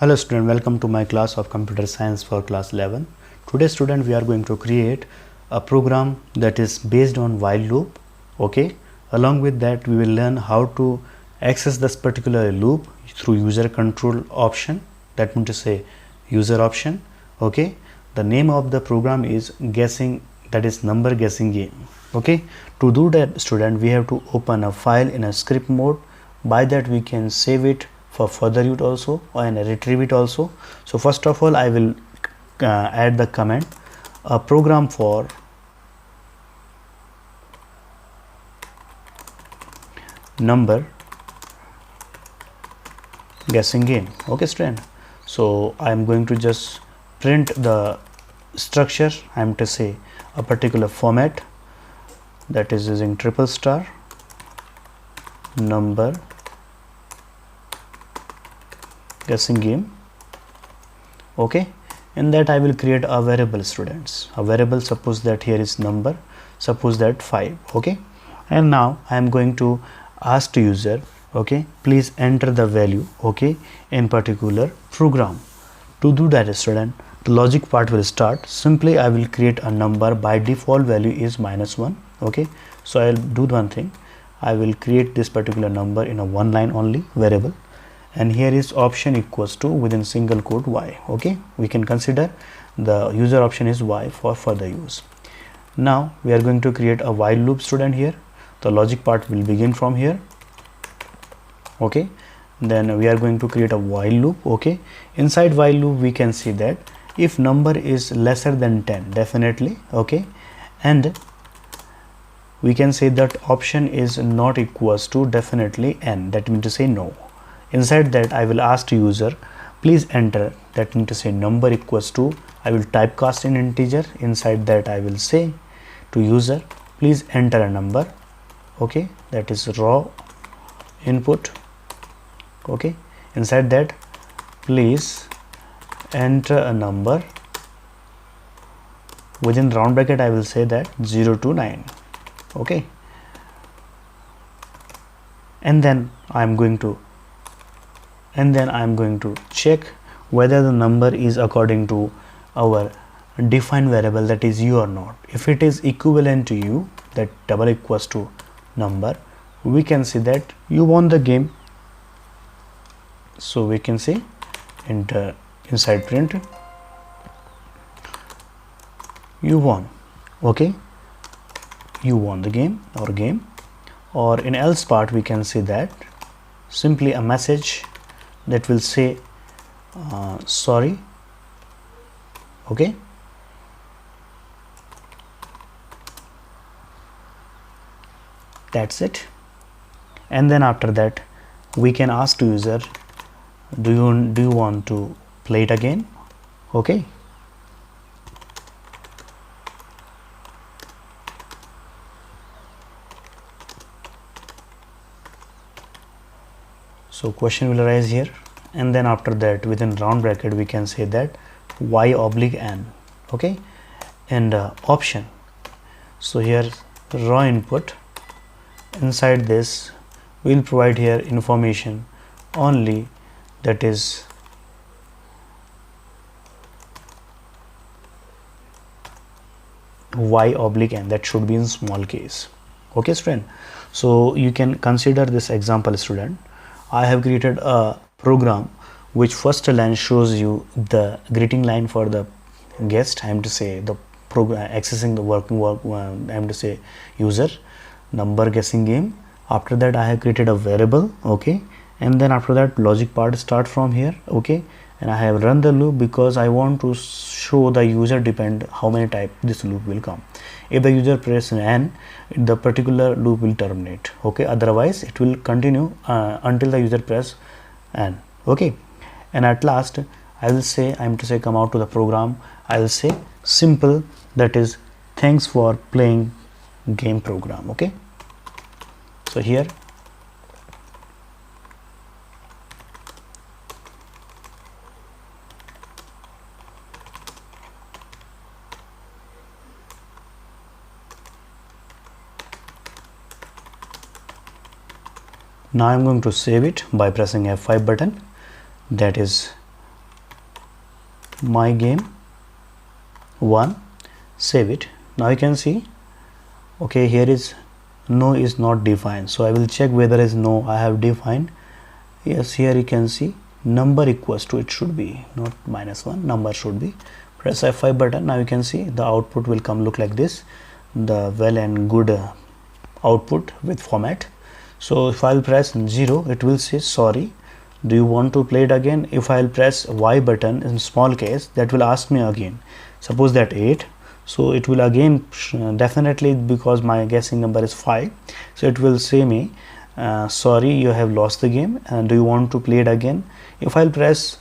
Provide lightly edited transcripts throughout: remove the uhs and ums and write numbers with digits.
Hello student, welcome to my class of computer science for class 11. Today student, we are going to create a program that is based on while loop. Okay, along with that we will learn how to access this particular loop through user control option, that means to say user option. Okay, the name of the program is guessing, that is number guessing game. Okay, to do that student, we have to open a file in a script mode. By that we can save it for further use also and retrieve it also. So first of all, I will add the command a program for number guessing game. Okay student, so I am going to just print the structure. I am to say a particular format, that is using triple star number guessing game. Okay, in that I will create a variable students, a variable, suppose that here is number, suppose that 5. Okay, and now I am going to ask the user, okay, please enter the value, okay, in particular program. To do that student, the logic part will start. Simply I will create a number. By default value is -1. Okay, so I'll do one thing, I will create this particular number in a one line only variable, and here is option equals to within single quote y. Okay, we can consider the user option is y for further use. Now we are going to create a while loop student. Here the logic part will begin from here. Okay, then we are going to create a while loop. Okay, inside while loop we can see that if number is lesser than 10, definitely, okay, and we can say that option is not equals to definitely n, that means to say no. Inside that I will ask the user, please enter, that means to say number equals to, I will typecast in integer. Inside that I will say to user, please enter a number. Okay, that is raw input. Okay, inside that please enter a number, within round bracket I will say that 0 to 9. Okay, and then I am going to check whether the number is according to our defined variable, that is u or not. If it is equivalent to u, that double equals to number, we can see that you won the game. So we can say enter inside print you won. Okay, you won the game or game. Or in else part we can say that simply a message that will say sorry. Okay, that's it. And then after that we can ask to user, do you want to play it again? Okay, so question will arise here, and then after that within round bracket we can say that y oblique n. Okay, and option, so here raw input, inside this we will provide here information only, that is y oblique n, that should be in small case. Okay student, so you can consider this example student. I have created a program which first line shows you the greeting line for the guest. I am to say the program accessing the I am to say user number guessing game. After that I have created a variable. Okay, and then after that logic part start from here. Okay, and I have run the loop because I want to show the user depend how many type this loop will come. If the user press n, the particular loop will terminate. Okay, otherwise it will continue until the user press n. Okay, and at last I will say, I am to say come out to the program, I will say simple, that is thanks for playing game program. Okay, so here now I am going to save it by pressing F5 button, that is my game 1, save it. Now you can see, okay, here is no is not defined, so I will check whether is no I have defined. Yes, here you can see number equals to, it should be not -1, number should be. Press F5 button. Now you can see the output will come look like this, the well and good output with format. So if I'll press 0, it will say sorry, do you want to play it again? If I'll press Y button in small case, that will ask me again, suppose that 8, so it will again definitely, because my guessing number is 5, so it will say me sorry, you have lost the game, and do you want to play it again? If I'll press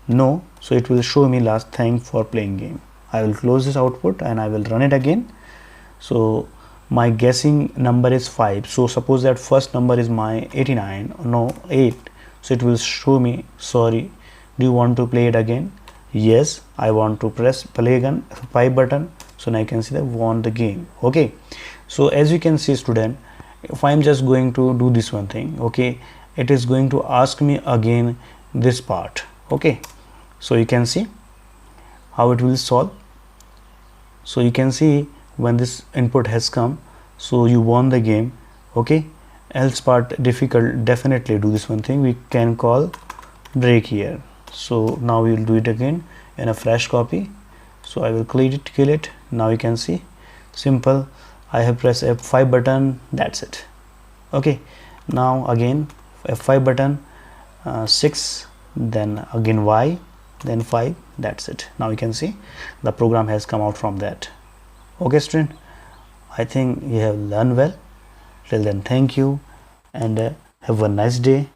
no, so it will show me last thank for playing game. I will close this output and I will run it again. So my guessing number is 5, so suppose that first number is my 89, no 8, so it will show me sorry, do you want to play it again? Yes, I want to. Press play again 5 button, so now I can see that won the game. Okay, so as you can see student, if I am just going to do this one thing, okay, it is going to ask me again this part. Okay, so you can see how it will solve. So you can see when this input has come, so you won the game. Okay, else part difficult, definitely do this one thing, we can call break here. So now we will do it again in a fresh copy. So I will kill it. Now you can see simple, I have pressed F5 button, that's it. Okay, now again F5 button, 6, then again Y, then 5, that's it. Now you can see the program has come out from that. Okay student, I think you have learned well. Till then, thank you and have a nice day.